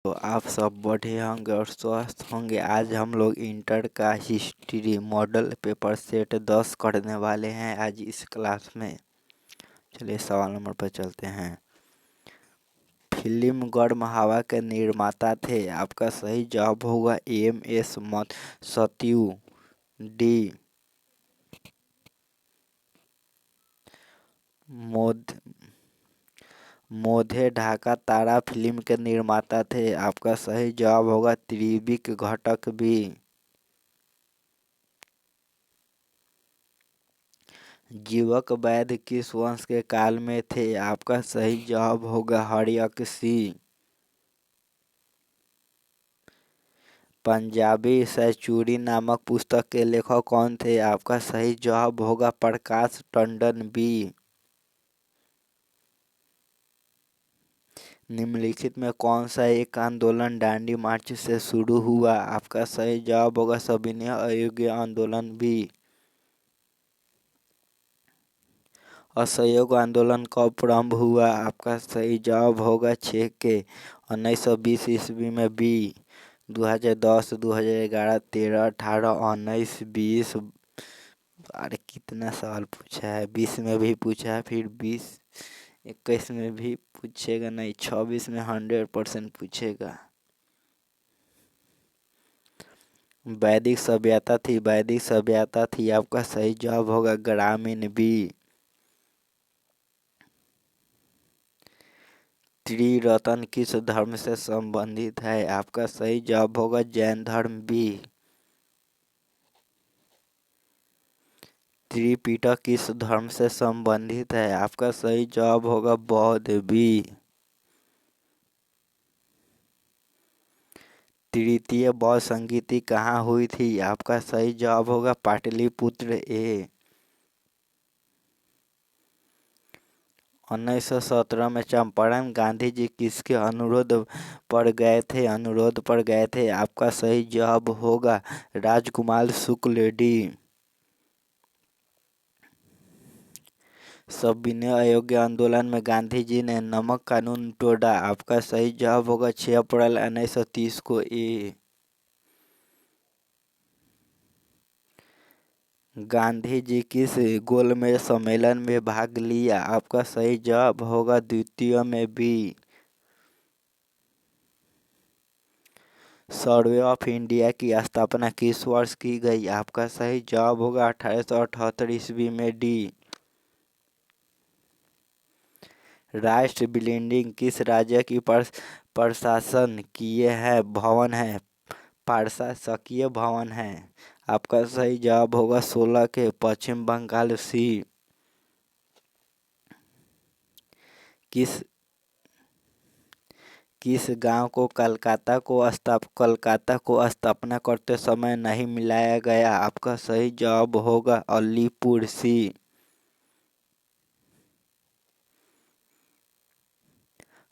तो आप सब बढ़िया होंगे और स्वस्थ होंगे। आज हम लोग इंटर का हिस्ट्री मॉडल पेपर सेट 10 करने वाले हैं आज इस क्लास में। चलिए सवाल नंबर पर चलते हैं। फिल्म गर्म हवा के निर्माता थे। आपका सही जवाब होगा एम.एस. सत्यु। डी मोद मोधे ढाका तारा फिल्म के निर्माता थे। आपका सही जवाब होगा त्रिविक घटक बी। जीवक वैद्य किस वंश के काल में थे। आपका सही जवाब होगा हर्यक सी। पंजाबी सैचुरी नामक पुस्तक के लेखक कौन थे। आपका सही जवाब होगा प्रकाश टंडन बी। निम्नलिखित में कौन सा एक आंदोलन दांडी मार्च से शुरू हुआ। आपका सही जवाब होगा सविनय अयोग्य आंदोलन बी। असहयोग आंदोलन कब प्रारंभ हुआ। आपका सही जवाब होगा 6 के 1920 ईस्वी में बी। 2010, 2011, 13, 18, 19, 20। अरे कितना सवाल पूछा है। 20 में भी पूछा है, फिर 20, 21 में भी पूछेगा नहीं, 26 में 100% पूछेगा। वैदिक सभ्यता थी। वैदिक सभ्यता थी। आपका सही जवाब होगा ग्रामीण बी। त्रिरत्न किस धर्म से संबंधित है। आपका सही जवाब होगा जैन धर्म बी। त्रिपिटक किस धर्म से संबंधित है। आपका सही जवाब होगा बौद्ध बी। तृतीय बौद्ध संगीति कहाँ हुई थी। आपका सही जवाब होगा पाटलिपुत्र ए। 1917 में चंपारण गांधी जी किसके अनुरोध पर गए थे। अनुरोध पर गए थे। आपका सही जवाब होगा राजकुमार शुक्ल डी। सविनय अयोग्य आंदोलन में गांधी जी ने नमक कानून तोड़ा। आपका सही जवाब होगा 6 अप्रैल 1930 को ए। गांधी जी किस गोलमेज सम्मेलन में भाग लिया। आपका सही जवाब होगा द्वितीय में बी। सर्वे ऑफ इंडिया की स्थापना किस वर्ष की गई। आपका सही जवाब होगा 1878 ईस्वी में डी। राष्ट्र बिल्डिंग किस राज्य की प्रशासन किए है भवन है। प्रशासकीय भवन है। आपका सही जवाब होगा 16 के पश्चिम बंगाल सी। किस गांव को कलकत्ता को स्थापना करते समय नहीं मिलाया गया। आपका सही जवाब होगा अलीपुर सी।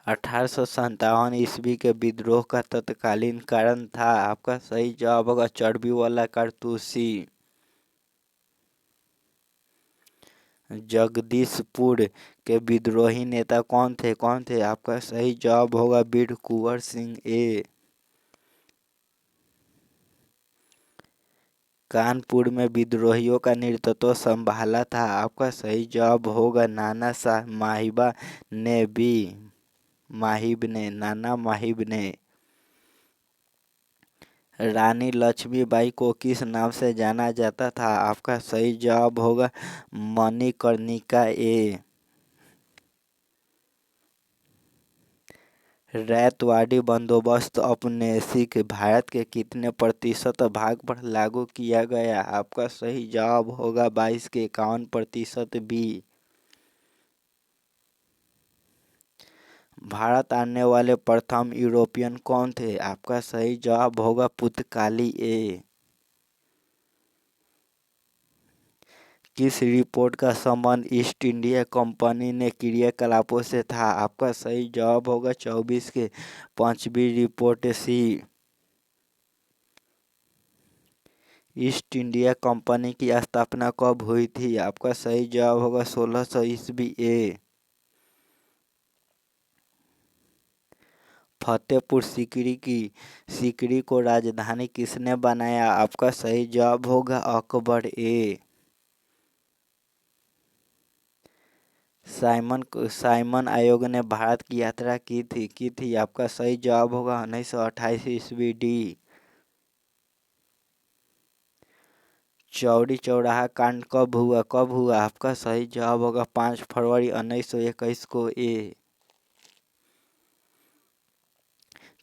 1857 ईस्वी के विद्रोह का तत्कालीन कारण था। आपका सही जवाब होगा चर्बी वाला कारतूस सी। जगदीशपुर के विद्रोही नेता कौन थे। आपका सही जवाब होगा बीर कुंवर सिंह ए। कानपुर में विद्रोहियों का नेतृत्व संभाला था। आपका सही जवाब होगा नाना शाह माहिबा ने बी। नाना माहिब ने। रानी लक्ष्मीबाई को किस नाम से जाना जाता था। आपका सही जवाब होगा मणिकर्णिका ए। रैयतवाड़ी बंदोबस्त औपनिवेशिक भारत के कितने प्रतिशत भाग पर लागू किया गया। आपका सही जवाब होगा 22 के 51% बी। भारत आने वाले प्रथम यूरोपियन कौन थे। आपका सही जवाब होगा पुर्तगाली ए। किस रिपोर्ट का संबंध ईस्ट इंडिया कंपनी ने क्रियाकलापों से था। आपका सही जवाब होगा 24 के 5वीं report C. East India company की स्थापना कब हुई थी। आपका सही जवाब होगा 1600 ईस्वी ए। फतेहपुर सीकरी को राजधानी किसने बनाया? आपका सही जवाब होगा अकबर ए। साइमन आयोग ने भारत की यात्रा की थी। आपका सही जवाब होगा 1928 ईस्वी डी। चौरी चौराहा कांड कब हुआ? आपका सही जवाब होगा 5 फरवरी 1921 को ए।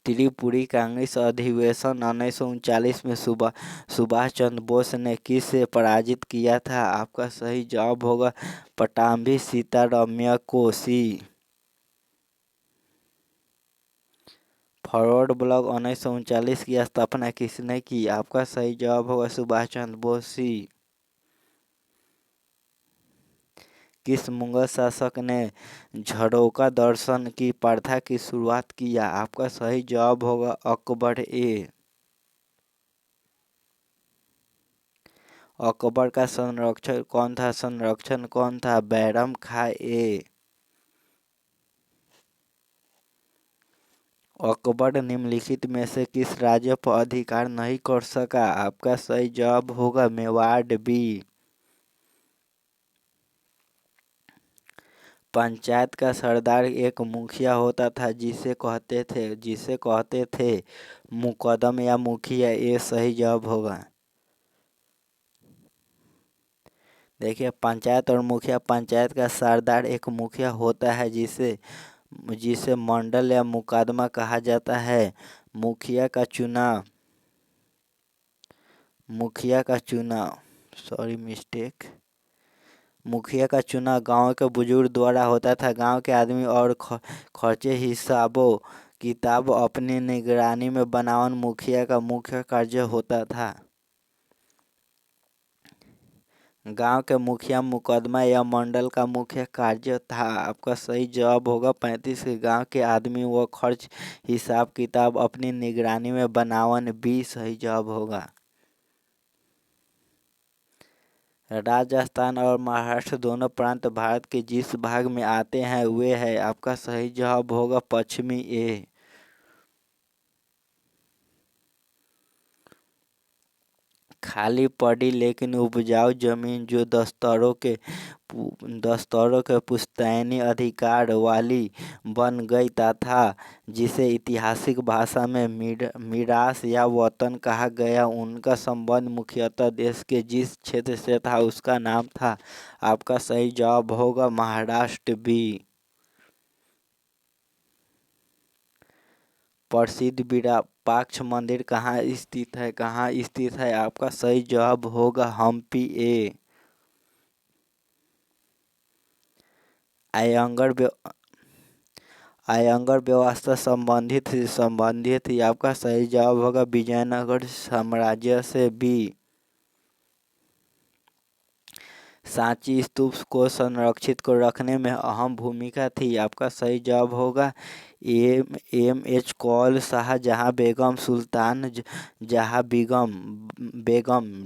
त्रिपुरी कांग्रेस अधिवेशन 1939 में सुभाष चंद्र बोस ने किसे पराजित किया था? आपका सही जवाब होगा पट्टाभी सीतारमैया को सी। फॉरवर्ड ब्लॉक 1939 की स्थापना किसने की? आपका सही जवाब होगा सुभाष चंद्र बोस सी। किस मुगल शासक ने झरोका दर्शन की प्रथा की शुरुआत किया? आपका सही जवाब होगा अकबर ए। अकबर का संरक्षण कौन था? बैरम खां ए। अकबर निम्नलिखित में से किस राज्य पर अधिकार नहीं कर सका? आपका सही जवाब होगा मेवाड़ बी। पंचायत का सरदार एक मुखिया होता था जिसे कहते थे मुकदम या मुखिया। ये सही जवाब होगा। देखिए पंचायत और मुखिया, पंचायत का सरदार एक मुखिया होता है जिसे जिसे मंडल या मुकदमा कहा जाता है। मुखिया का चुनाव गांव के बुजुर्ग द्वारा होता था। गांव के आदमी और खर्चे हिसाबो किताब अपनी निगरानी में बनावन मुखिया का मुख्य कार्य होता था। गांव के मुखिया मुकदमा या मंडल का मुख्य कार्य था। आपका सही जवाब होगा 35 के गांव के आदमी व खर्च हिसाब किताब अपनी निगरानी में बनावन बी सही जवाब होगा। राजस्थान और महाराष्ट्र दोनों प्रांत भारत के जिस भाग में आते हैं वे है। आपका सही जवाब होगा पश्चिमी ए। खाली पड़ी लेकिन उपजाऊ जमीन जो दस्तरों के पुश्तैनी अधिकार वाली बन गई तथा जिसे ऐतिहासिक भाषा में मीरास या वतन कहा गया, उनका संबंध मुख्यतः देश के जिस क्षेत्र से था उसका नाम था। आपका सही जवाब होगा महाराष्ट्र बी। प्रसिद्ध विरूपाक्ष मंदिर कहाँ स्थित है? आपका सही जवाब होगा हम्पी ए। आयंगर व्यवस्था संबंधित ही। आपका सही जवाब होगा विजयनगर साम्राज्य से बी। सांची स्तूप को संरक्षित को रखने में अहम भूमिका थी। आपका सही जवाब होगा एम एच कौल, शाहजहां बेगम, सुल्तान जहां बेगम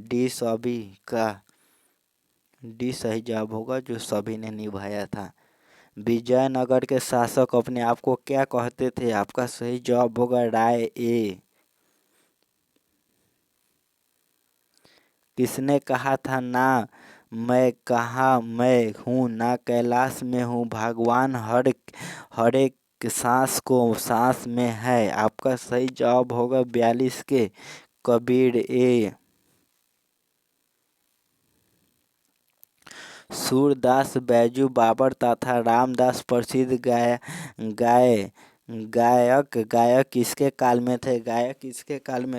डी सही जवाब होगा जो सभी ने निभाया था। विजयनगर के शासक अपने आप को क्या कहते थे? आपका सही जवाब होगा राय ए। किसने कहा था ना मैं कहाँ मैं हूँ ना कैलाश में हूँ, भगवान हर एक सांस में है। आपका सही जवाब होगा 42 के कबीर ए। सूरदास, बैजू बाबर तथा रामदास प्रसिद्ध गायक किसके काल में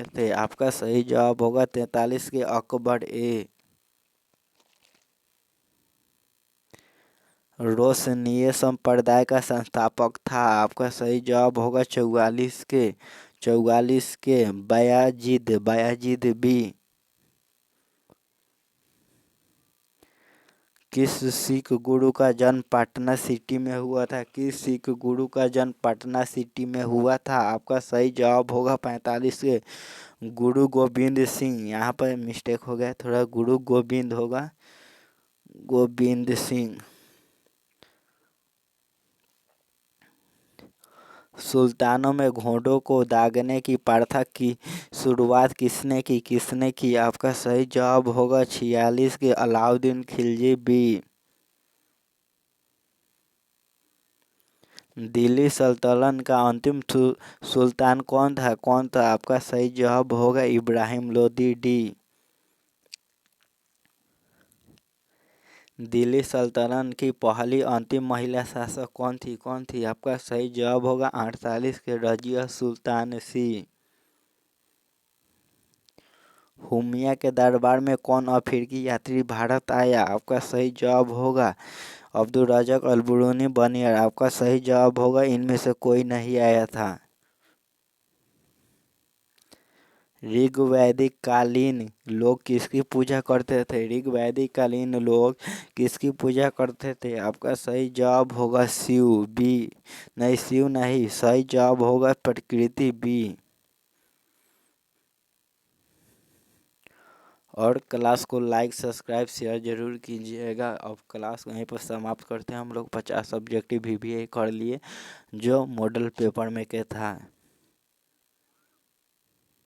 थे? आपका सही जवाब होगा 43 के अकबर ए। रोशनीय संप्रदाय का संस्थापक था। आपका सही जवाब होगा 44 के बायाजिद बी। किस सिख गुरु का जन्म पटना सिटी में हुआ था? आपका सही जवाब होगा 45 के गुरु गोविंद सिंह। यहाँ पर मिस्टेक हो गया थोड़ा, गुरु गोविंद होगा गोविंद सिंह। सुल्तानों में घोड़ों को दागने की प्रथा की शुरुआत किसने की? आपका सही जवाब होगा 46 के अलाउद्दीन खिलजी बी। दिल्ली सल्तनत का अंतिम सुल्तान कौन था? आपका सही जवाब होगा इब्राहिम लोदी डी। दिल्ली सल्तनत की पहली अंतिम महिला शासक कौन थी? आपका सही जवाब होगा 48 के रजिया सुल्तान सी। हुमायूं के दरबार में कौन अफ्रीकी यात्री भारत आया? आपका सही जवाब होगा अब्दुल रज़ाक अल-बुरूनी बनियर। आपका सही जवाब होगा इनमें से कोई नहीं आया था। ऋग्वैदिक कालीन लोग किसकी पूजा करते थे? ऋग्वैदिक कालीन लोग किसकी पूजा करते थे? आपका सही जवाब होगा शिव बी। नहीं, शिव नहीं, सही जवाब होगा प्रकृति बी। और क्लास को लाइक सब्सक्राइब शेयर जरूर कीजिएगा। अब क्लास वहीं पर समाप्त करते हैं। हम लोग 50 सब्जेक्टिव भी कर लिए जो मॉडल पेपर में के था।